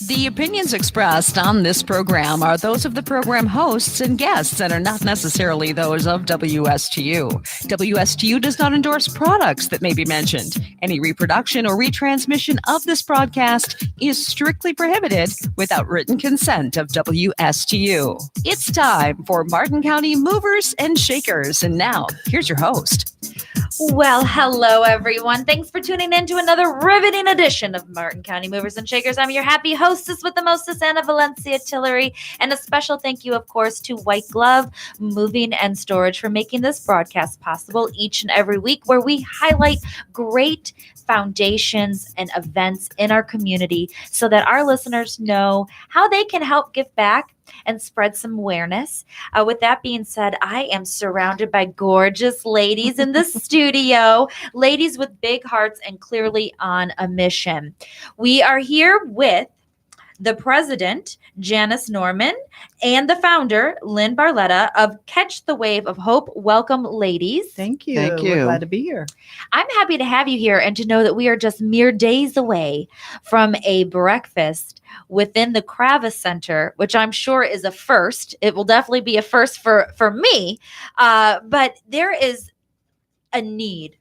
The opinions expressed on this program are those of the program hosts and guests and are not necessarily those of WSTU. WSTU does not endorse products that may be mentioned. Any reproduction or retransmission of this broadcast is strictly prohibited without written consent of WSTU. It's time for Martin County Movers and Shakers. And now, here's your host. Well, hello, everyone. Thanks for tuning in to another riveting edition of Martin County Movers and Shakers. I'm your happy hostess with the mostest, Anna Valencia Tillery. And a special thank you, of course, to White Glove Moving and Storage for making this broadcast possible each and every week, where we highlight great foundations and events in our community so that our listeners know how they can help give back and spread some awareness. With that being said, I am surrounded by gorgeous ladies in the studio, ladies with big hearts and clearly on a mission. We are here with the president, Janice Norman, and the founder, Lynn Barletta of Catch the Wave of Hope. Welcome, ladies. Thank you. Thank you. We're glad to be here. I'm happy to have you here and to know that we are just mere days away from a breakfast within the Kravis Center, which I'm sure is a first. It will definitely be a first for me. But there is a need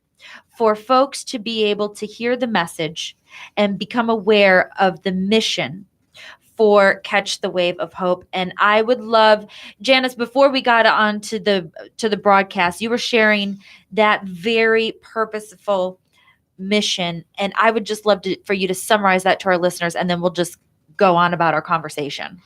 for folks to be able to hear the message and become aware of the mission for Catch the Wave of Hope. And I would love, Janice, before we got on to the broadcast, you were sharing that very purposeful mission. And I would just love for you to summarize that to our listeners, and then we'll just go on about our conversation.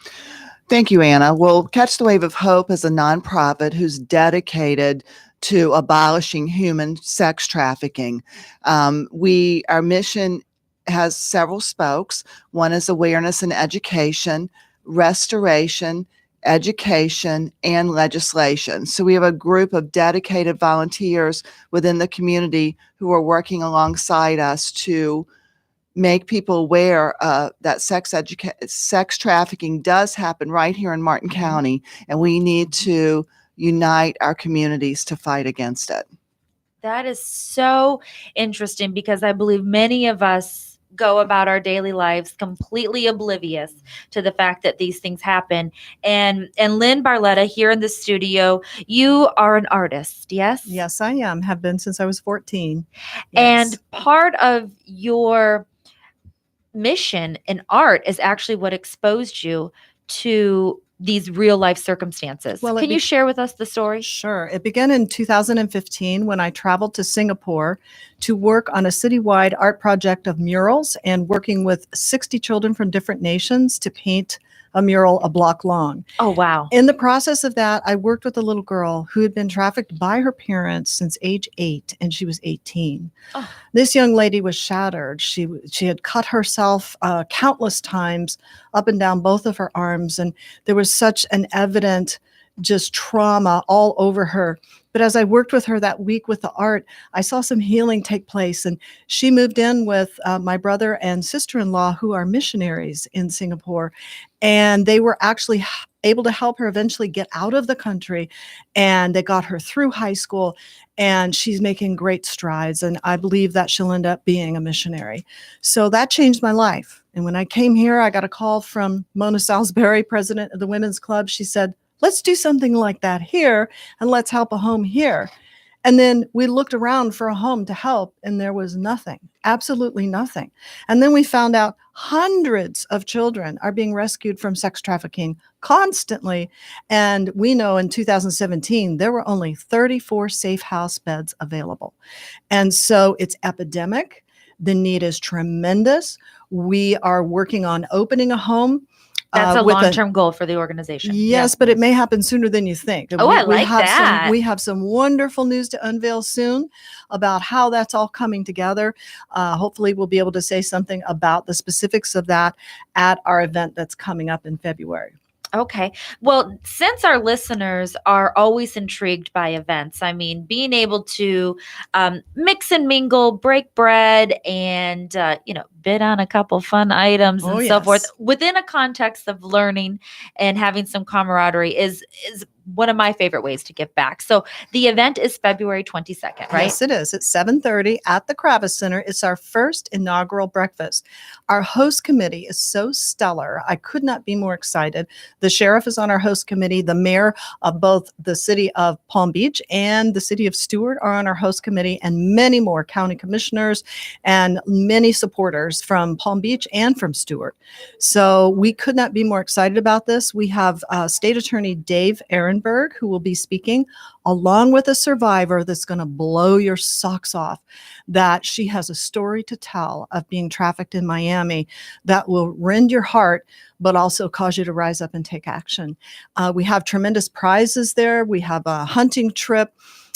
Thank you, Anna. Well, Catch the Wave of Hope is a nonprofit who's dedicated to abolishing human sex trafficking. Our mission has several spokes. One is awareness and education, restoration, education, and legislation. So we have a group of dedicated volunteers within the community who are working alongside us to make people aware that sex trafficking does happen right here in Martin County, and we need to unite our communities to fight against it. That is so interesting, because I believe many of us go about our daily lives completely oblivious to the fact that these things happen. And Lynn Barletta here in the studio, you are an artist, yes? Yes, I am. Have been since I was 14. Yes. And part of your mission in art is actually what exposed you to these real life circumstances. Well, Can you share with us the story? Sure. It began in 2015 when I traveled to Singapore to work on a citywide art project of murals and working with 60 children from different nations to paint a mural a block long. Oh, wow. In the process of that, I worked with a little girl who had been trafficked by her parents since age 8, and she was 18. Oh. This young lady was shattered. She had cut herself countless times up and down both of her arms, and there was such an evident just trauma all over her. But as I worked with her that week with the art, I saw some healing take place. And she moved in with my brother and sister-in-law, who are missionaries in Singapore. And they were actually able to help her eventually get out of the country. And they got her through high school. And she's making great strides. And I believe that she'll end up being a missionary. So that changed my life. And when I came here, I got a call from Mona Salisbury, president of the Women's Club. She said, let's do something like that here, and let's help a home here. And then we looked around for a home to help, and there was nothing, absolutely nothing. And then we found out hundreds of children are being rescued from sex trafficking constantly. And we know in 2017, there were only 34 safe house beds available. And so it's epidemic. The need is tremendous. We are working on opening a home. That's a long-term goal for the organization. Yes, but it may happen sooner than you think. I like that. We have some wonderful news to unveil soon about how that's all coming together. Hopefully, we'll be able to say something about the specifics of that at our event that's coming up in February. Okay. Well, since our listeners are always intrigued by events, I mean, being able to mix and mingle, break bread, and, bid on a couple fun items and so forth within a context of learning and having some camaraderie is one of my favorite ways to give back. So the event is February 22nd, right? Yes, it is. It's 7:30 at the Kravis Center. It's our first inaugural breakfast. Our host committee is so stellar. I could not be more excited. The sheriff is on our host committee. The mayor of both the city of Palm Beach and the city of Stewart are on our host committee, and many more county commissioners and many supporters from Palm Beach and from Stewart. So we could not be more excited about this. We have State Attorney Dave Ehrenberg, who will be speaking, along with a survivor that's going to blow your socks off, that she has a story to tell of being trafficked in Miami that will rend your heart, but also cause you to rise up and take action. We have tremendous prizes there. We have a hunting trip.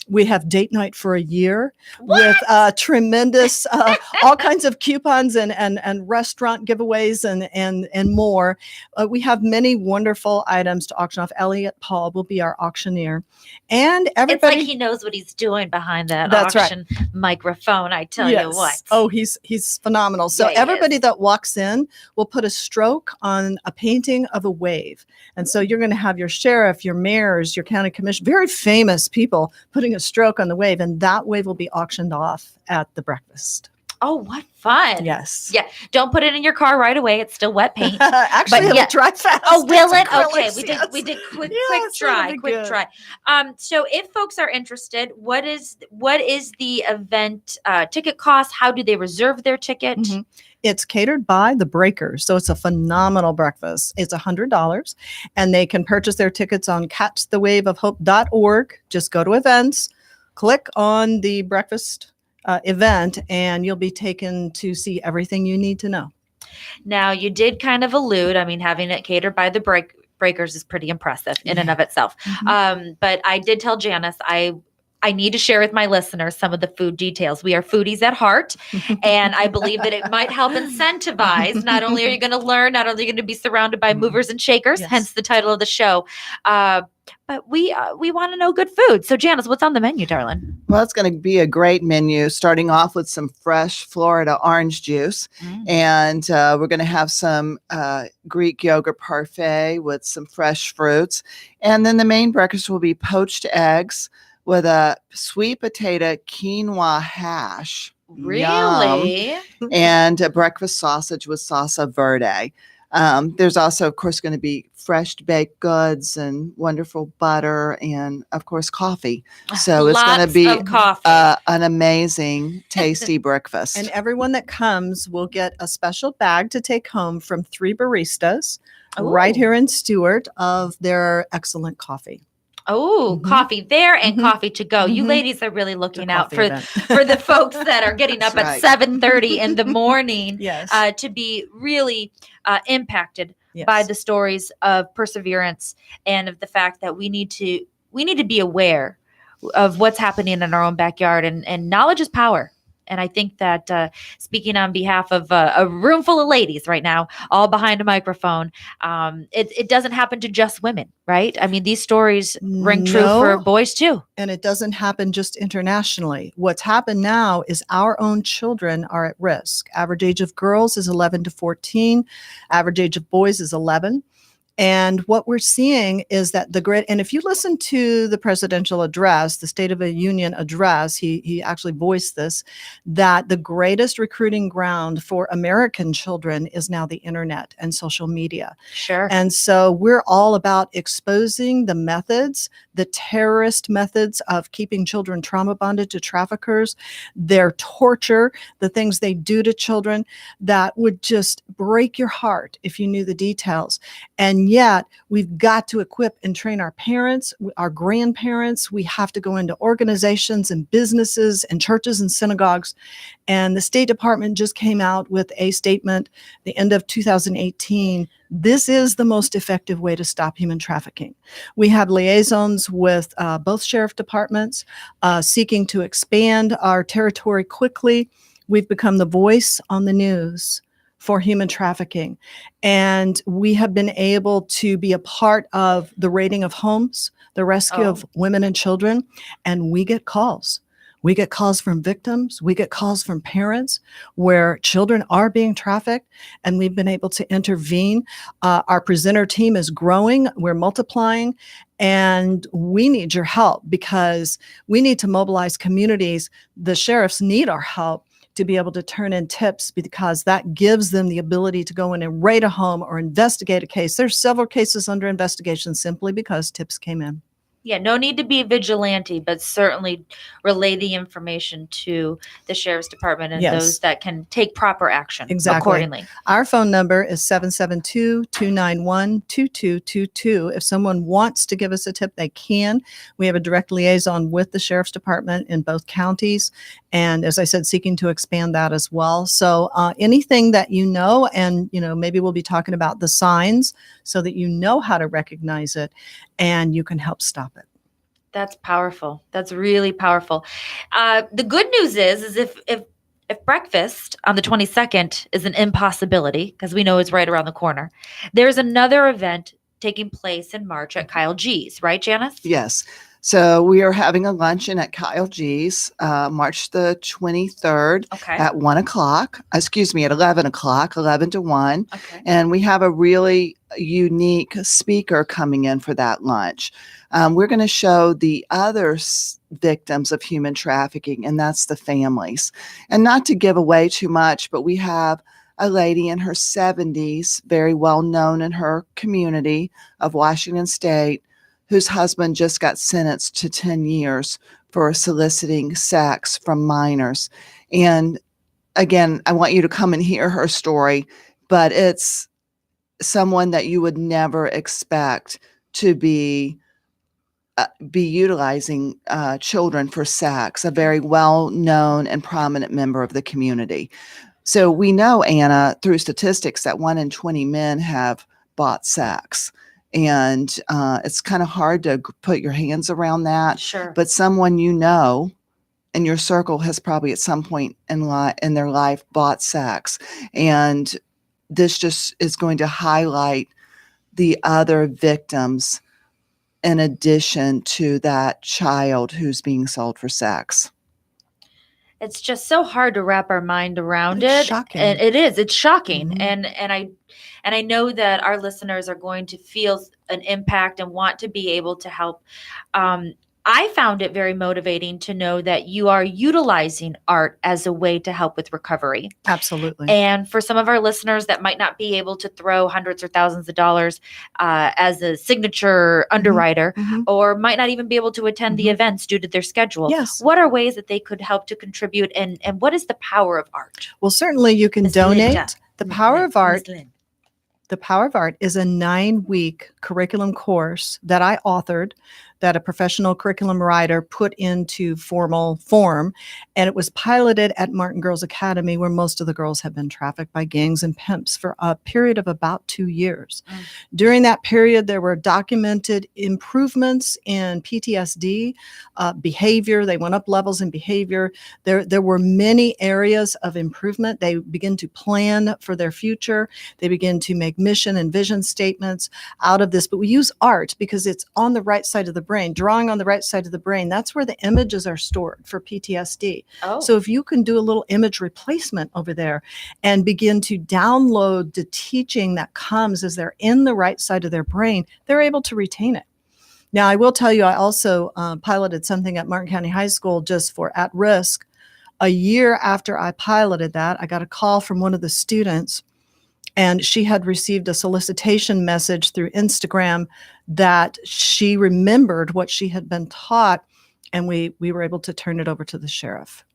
We have date night for a year with tremendous, all kinds of coupons and restaurant giveaways and more. We have many wonderful items to auction off. Elliot Paul will be our auctioneer. And everybody. It's like he knows what he's doing behind that That's auction microphone. I tell you what. Oh, he's phenomenal. So Yeah, he everybody is. that walks in will put a stroke on a painting of a wave. And so you're going to have your sheriff, your mayors, your county commission, very famous people putting a stroke on the wave, and that wave will be auctioned off at the breakfast. Oh, what fun. Yes. Yeah. Don't put it in your car right away. It's still wet paint. Actually, But it'll yeah. dry fast. Oh, will It's it? Okay, acrylics, we yes. did quick Yes, try, that'll be good. So if folks are interested, what is the event ticket cost? How do they reserve their ticket? Mhm. It's catered by the Breakers, so it's a phenomenal breakfast. It's $100, and they can purchase their tickets on catchthewaveofhope.org. Just go to events, click on the breakfast event, and you'll be taken to see everything you need to know. Now, you did kind of allude. I mean, having it catered by the Breakers is pretty impressive in and of itself. Mhm. But I did tell Janice I need to share with my listeners some of the food details. We are foodies at heart, and I believe that it might help incentivize. Not only are you going to learn, not only are you going to be surrounded by movers and shakers, Yes. hence the title of the show, but we want to know good food. So, Janice, what's on the menu, darling? Well, it's going to be a great menu, starting off with some fresh Florida orange juice. And we're going to have some Greek yogurt parfait with some fresh fruits. And then the main breakfast will be poached eggs with a sweet potato quinoa hash. Yum. Really? And a breakfast sausage with salsa verde. There's also, of course, going to be fresh baked goods and wonderful butter and, of course, coffee. So it's going to Lots be of coffee. an amazing, tasty breakfast. And everyone that comes will get a special bag to take home from 3 baristas right Ooh. here in Stewart of their excellent coffee. Oh, Mhm. coffee there and Mhm. coffee to go. You Mhm. ladies are really looking The out coffee for event. for the folks that are getting up That's at right. 7:30 in the morning Yes. to be really impacted Yes. by the stories of perseverance and of the fact that we need to be aware of what's happening in our own backyard, and knowledge is power. And I think that speaking on behalf of a room full of ladies right now, all behind a microphone, it doesn't happen to just women, right? I mean, these stories ring true for No. boys too. And it doesn't happen just internationally. What's happened now is our own children are at risk. Average age of girls is 11 to 14. Average age of boys is 11. And what we're seeing is that and if you listen to the presidential address, the State of the Union address, he actually voiced this, that the greatest recruiting ground for American children is now the internet and social media. Sure. And so we're all about exposing the methods, the terrorist methods of keeping children trauma bonded to traffickers, their torture, the things they do to children that would just break your heart if you knew the details. And yet we've got to equip and train our parents, our grandparents. We have to go into organizations and businesses and churches and synagogues. And the State Department just came out with a statement the end of 2018. This is the most effective way to stop human trafficking. We have liaisons with both sheriff departments seeking to expand our territory quickly. We've become the voice on the news for human trafficking. And we have been able to be a part of the raiding of homes, the rescue of women and children, and we get calls. We get calls from victims. We get calls from parents where children are being trafficked, and we've been able to intervene. Our presenter team is growing. We're multiplying, and we need your help because we need to mobilize communities. The sheriffs need our help to be able to turn in tips because that gives them the ability to go in and raid a home or investigate a case. There's several cases under investigation simply because tips came in. Yeah, no need to be vigilante, but certainly relay the information to the sheriff's department and Yes. those that can take proper action Exactly. accordingly. Our phone number is 772-291-2222. If someone wants to give us a tip, they can. We have a direct liaison with the sheriff's department in both counties. And as I said, seeking to expand that as well. So anything that you know, and maybe we'll be talking about the signs so that you know how to recognize it and you can help stop it. That's powerful. That's really powerful. The good news is if breakfast on the 22nd is an impossibility, because we know it's right around the corner, there's another event taking place in March at Kyle G's, right, Janice? Yes. So we are having a luncheon at Kyle G's, March the 23rd Okay. at 1 o'clock, at 11 o'clock, 11 to 1. Okay. And we have a really unique speaker coming in for that lunch. We're going to show the other victims of human trafficking, and that's the families. And not to give away too much, but we have a lady in her 70s, very well known in her community of Washington State, whose husband just got sentenced to 10 years for soliciting sex from minors. And again, I want you to come and hear her story, but it's someone that you would never expect to be utilizing children for sex, a very well-known and prominent member of the community. So we know, Anna, through statistics, that 1 in 20 men have bought sex. And it's kind of hard to put your hands around that. Sure. But someone in your circle has probably at some point in their life bought sex. And this just is going to highlight the other victims in addition to that child who's being sold for sex. It's just so hard to wrap our mind around It's it. shocking. And it is. It's shocking. Mhm. And I know that our listeners are going to feel an impact and want to be able to help. I found it very motivating to know that you are utilizing art as a way to help with recovery. Absolutely. And for some of our listeners that might not be able to throw hundreds or thousands of dollars as a signature underwriter, Mhm. or might not even be able to attend the Mhm. events due to their schedule. Yes. What are ways that they could help to contribute, and what is the power of art? Well, certainly you can Ms. donate. Linda. The power of art. Ms. Lynn. The Power of Art is a 9-week curriculum course that I authored, that a professional curriculum writer put into formal form. And it was piloted at Martin Girls Academy, where most of the girls have been trafficked by gangs and pimps for a period of about 2 years. Mm. During that period, there were documented improvements in PTSD behavior. They went up levels in behavior. There were many areas of improvement. They begin to plan for their future. They begin to make mission and vision statements out of this. But we use art because it's on the right side of the brain, drawing on the right side of the brain. That's where the images are stored for PTSD. Oh, So if you can do a little image replacement over there and begin to download the teaching that comes as they're in the right side of their brain, they're able to retain it. Now, I will tell you, I also piloted something at Martin County High School just for at risk. A year after I piloted that, I got a call from one of the students, and she had received a solicitation message through Instagram that she remembered what she had been taught, and we were able to turn it over to the sheriff.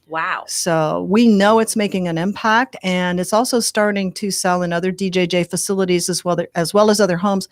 wow. So we know it's making an impact, and it's also starting to sell in other DJJ facilities as well as other homes.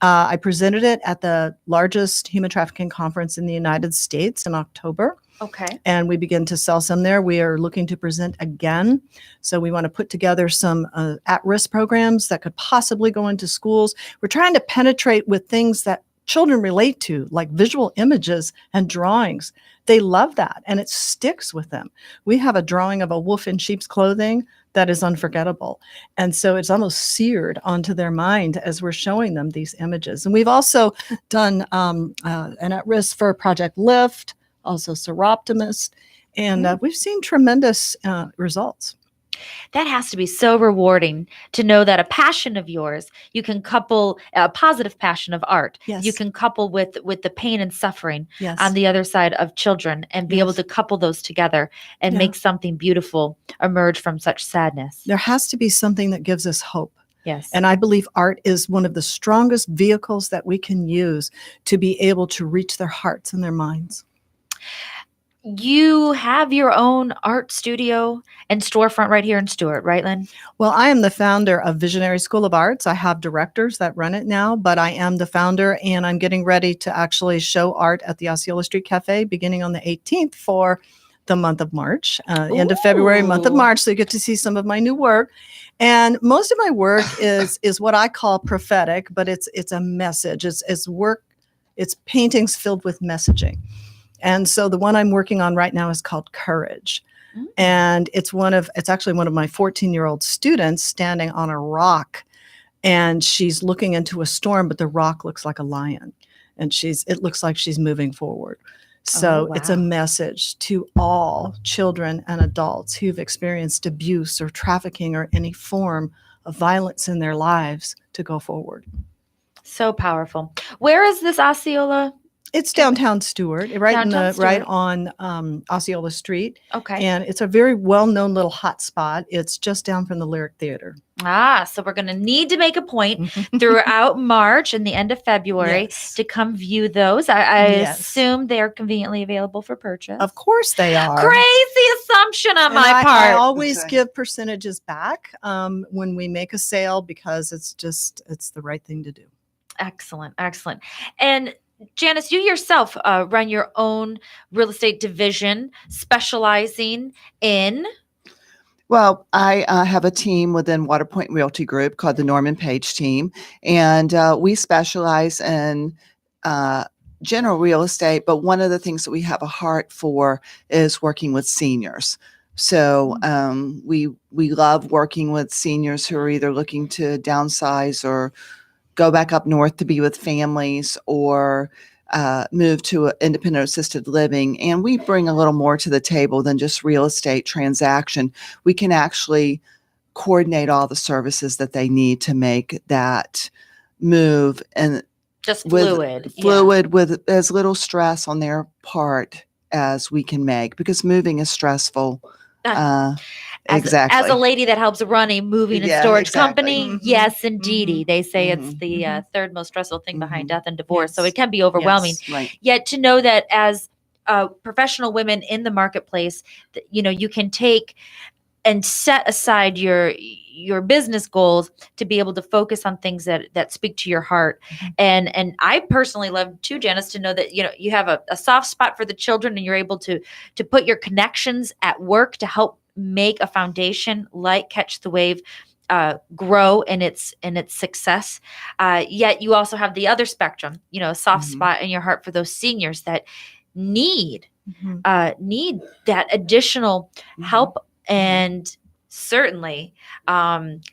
I presented it at the largest human trafficking conference in the United States in October, Okay. and we begin to sell some there. We are looking to present again. So we want to put together some at-risk programs that could possibly go into schools. We're trying to penetrate with things that children relate to, like visual images and drawings. They love that, and it sticks with them. We have a drawing of a wolf in sheep's clothing that is unforgettable. And so it's almost seared onto their mind as we're showing them these images. And we've also done an at-risk for Project Lift, also Seroptimist, and we've seen tremendous results. That has to be so rewarding to know that a passion of yours, you can couple a positive passion of art. Yes. You can couple with the pain and suffering Yes. on the other side of children and be able Yes. to couple those together and Yeah. make something beautiful emerge from such sadness. There has to be something that gives us hope. Yes. And I believe art is one of the strongest vehicles that we can use to be able to reach their hearts and their minds. You have your own art studio and storefront right here in Stewart, right, Lynn? Well, I am the founder of Visionary School of Arts. I have directors that run it now, but I am the founder, and I'm getting ready to actually show art at the Osceola Street Cafe beginning on the 18th for the month of March, end of February, month of Ooh. March. So you get to see some of my new work. And most of my work is what I call prophetic, but it's a message. It's work, it's paintings filled with messaging. And so the one I'm working on right now is called Courage. Mm. And it's actually one of my 14-year-old students standing on a rock, and she's looking into a storm, but the rock looks like a lion, and it looks like she's moving forward. So Oh, it's a wow. message to all children and adults who've experienced abuse or trafficking or any form of violence in their lives to go forward. So powerful. Where is this Osceola? It's downtown Stewart, right Downtown right Stewart. on Osceola Street. Okay. And it's a very well-known little hot spot. It's just down from the Lyric Theater. So we're going to need to make a point throughout March and the end of February Yes. to come view those. I Yes. assume they're conveniently available for purchase. Of course they are. Crazy assumption on And my I part. always Okay. give percentages back when we make a sale, because it's the right thing to do. Excellent. Excellent. And Janice, you yourself run your own real estate division specializing in. Well, I have a team within Waterpoint Realty Group called the Norman Page team, and we specialize in general real estate. But one of the things that we have a heart for is working with seniors. So we love working with seniors who are either looking to downsize or go back up north to be with families, or move to independent assisted living. And we bring a little more to the table than just real estate transaction. We can actually coordinate all the services that they need to make that move, and Just with fluid. Yeah. fluid with as little stress on their part as we can make, because moving is stressful. Exactly. As a lady that helps run a moving and Yeah, storage exactly. company, Mhm. yes, indeedy. Mhm. They say it's Mhm. the third most stressful thing behind Mhm. death and divorce. So Yes. it can be overwhelming. Yes. Right. Yet to know that as professional women in the marketplace, you can take and set aside your business goals to be able to focus on things that speak to your heart. And I personally love too, Janice, to know that you have a soft spot for the children, and you're able to put your connections at work to help make a foundation like Catch the Wave grow in its success. Yet you also have the other spectrum, a soft Mhm. spot in your heart for those seniors that need Mhm. that additional Mhm. help and certainly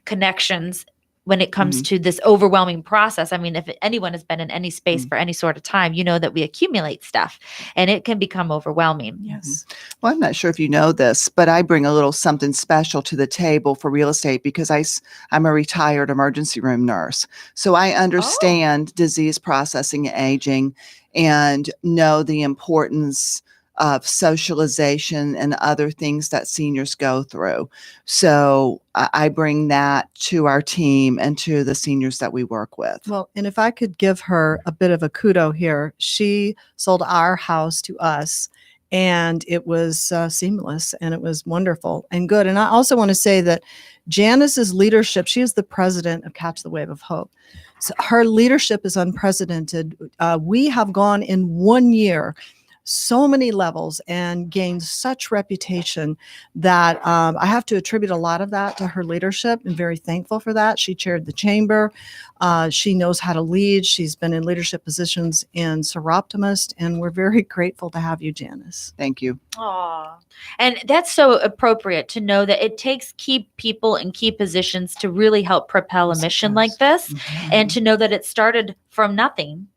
connections when it comes to this overwhelming process. I mean, if anyone has been in any space for any sort of time, you know that we accumulate stuff and it can become overwhelming. Yes. Well, I'm not sure if you know this, but I bring a little something special to the table for real estate because I'm a retired emergency room nurse. So I understand disease processing and aging, and know the importance of socialization and other things that seniors go through. So I bring that to our team and to the seniors that we work with. Well, and if I could give her a bit of a kudo here, she sold our house to us, and it was seamless, and it was wonderful and good. And I also want to say that Janice's leadership, she is the president of Catch the Wave of Hope. So her leadership is unprecedented. We have gone in 1 year so many levels and gained such reputation that I have to attribute a lot of that to her leadership. I'm very thankful for that. She chaired the chamber. She knows how to lead. She's been in leadership positions in Seroptimist, and we're very grateful to have you, Janice. Thank you. Aw. And that's so appropriate to know that it takes key people in key positions to really help propel a Yes, it mission does. like this, Mhm. and to know that it started from nothing.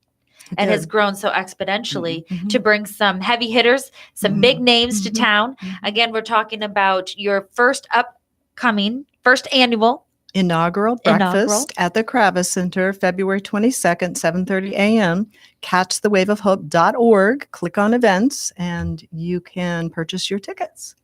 and has did. grown so exponentially Mhm. to bring some heavy hitters, some Mhm. big names to Mhm. town. Mhm. Again, we're talking about your first annual Inaugural breakfast at the Kravis Center, February 22nd, 7:30 a.m. Catchthewaveofhope.org. Click on events and you can purchase your tickets.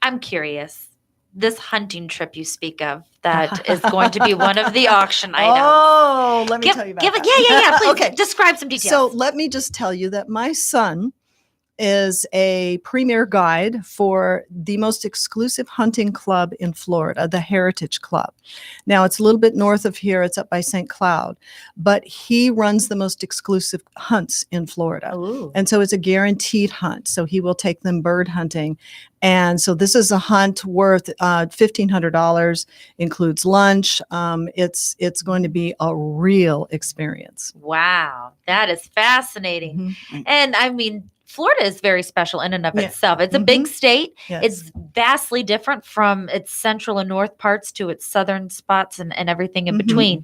I'm curious. This hunting trip you speak of that is going to be one of the auction items. Oh, let me tell you about that. Yeah. Please Okay. describe some So details. let me just tell you that my son is a premier guide for the most exclusive hunting club in Florida, the Heritage Club. Now, it's a little bit north of here. It's up by St. Cloud, but he runs the most exclusive hunts in Florida. Ooh. And so it's a guaranteed hunt. So he will take them bird hunting. And so this is a hunt worth $1,500, includes lunch. It's going to be a real experience. Wow, that is fascinating. Mhm. And I mean, Florida is very special in and of Yeah. itself. It's a big Mhm. state. Yes. It's vastly different from its central and north parts to its southern spots and everything in Mhm. between.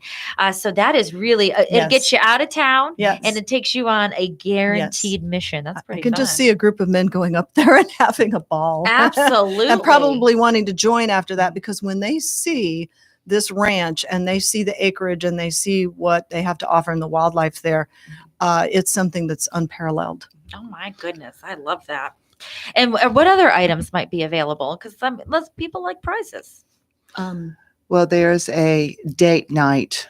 So that is really, it Yes. gets you out of town Yes. and it takes you on a guaranteed mission. That's I pretty can fun. just see a group of men going up there and having a ball. Absolutely. And probably wanting to join after that, because when they see this ranch and they see the acreage and they see what they have to offer in the wildlife there, it's something that's unparalleled. Oh my goodness, I love that. And what other items might be available? Because people like prizes. Well, there's a date night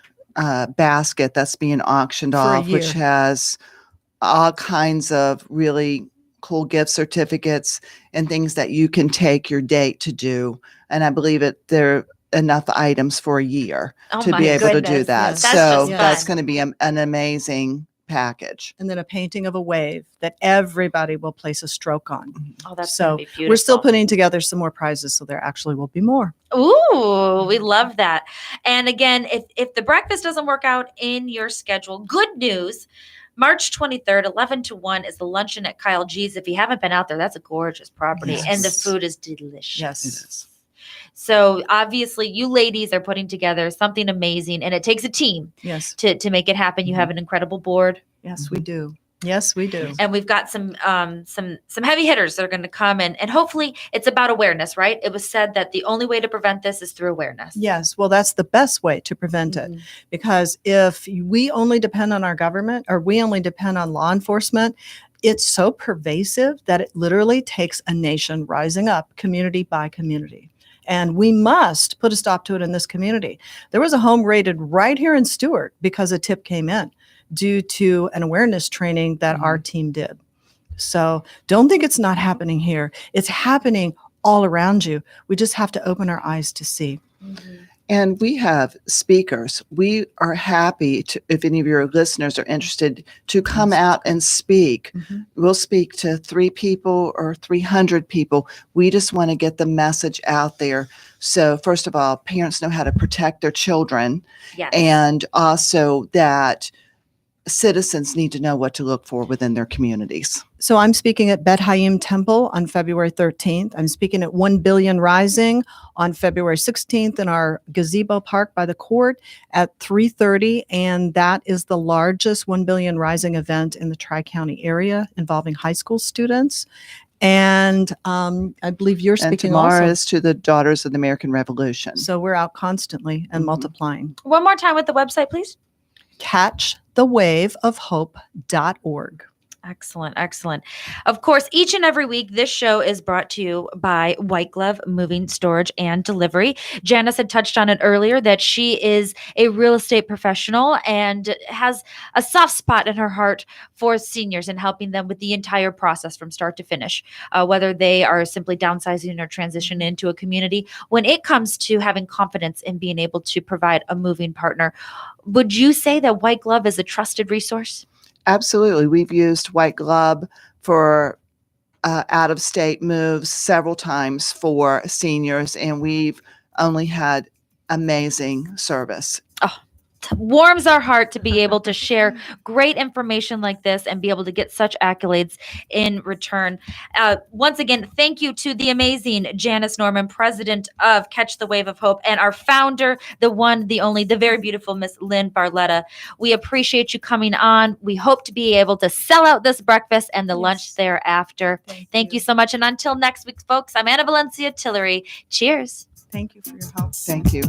basket that's being auctioned For a off, which year. has all kinds of really cool gift certificates and things that you can take your date to do. And I believe there are enough items for a year Oh to my be able to do goodness. that. Yes. That's So just that's fun. going to be an amazing package. And then a painting of a wave that everybody will place a stroke on. Oh, that's So gonna be beautiful. we're still putting together some more prizes, so there actually will be more. Ooh, we love that. And again, if the breakfast doesn't work out in your schedule, good news. March 23rd, 11 to 1 is the luncheon at Kyle G's. If you haven't been out there, that's a gorgeous property and the Yes. food is delicious. Yes. It is. So obviously you ladies are putting together something amazing and it takes a team Yes. to make it happen. You have an incredible board. Yes, we do. Yes, we do. And we've got some heavy hitters that are going to come and hopefully it's about awareness, right? It was said that the only way to prevent this is through awareness. Yes, well, that's the best way to prevent it, because if we only depend on our government or we only depend on law enforcement, it's so pervasive that it literally takes a nation rising up community by community. And we must put a stop to it in this community. There was a home raided right here in Stewart because a tip came in due to an awareness training that our team did. So don't think it's not happening here. It's happening all around you. We just have to open our eyes to see. And we have speakers. We are happy to, if any of your listeners are interested, to come out and speak. Mhm. We'll speak to 3 people or 300 people. We just want to get the message out there. So first of all, parents know how to protect their children, Yes. and also that citizens need to know what to look for within their communities. So I'm speaking at Bet Hayim Temple on February 13th. I'm speaking at 1 Billion Rising on February 16th in our gazebo park by the court at 3:30. And that is the largest 1 Billion Rising event in the Tri-County area involving high school students. And I believe you're And speaking tomorrow also. is to the Daughters of the American Revolution. So we're out constantly and Mhm. multiplying. One more time with the website, please. Catchthewaveofhope.org. Excellent. Excellent. Of course, each and every week, this show is brought to you by White Glove Moving, Storage, and Delivery. Janice had touched on it earlier that she is a real estate professional and has a soft spot in her heart for seniors and helping them with the entire process from start to finish, whether they are simply downsizing or transitioning into a community. When it comes to having confidence in being able to provide a moving partner, would you say that White Glove is a trusted resource? Absolutely. We've used White Glove for out-of-state moves several times for seniors, and we've only had amazing service. warms our heart to be able to share great information like this and be able to get such accolades in return. Once again, thank you to the amazing Janice Norman, president of Catch the Wave of Hope, and our founder, the one, the only, the very beautiful Miss Lynn Barletta. We appreciate you coming on. We hope to be able to sell out this breakfast and the lunch thereafter. Thank you so much. And until next week, folks, I'm Anna Valencia Tillery. Cheers. Thank you for your help. Thank you.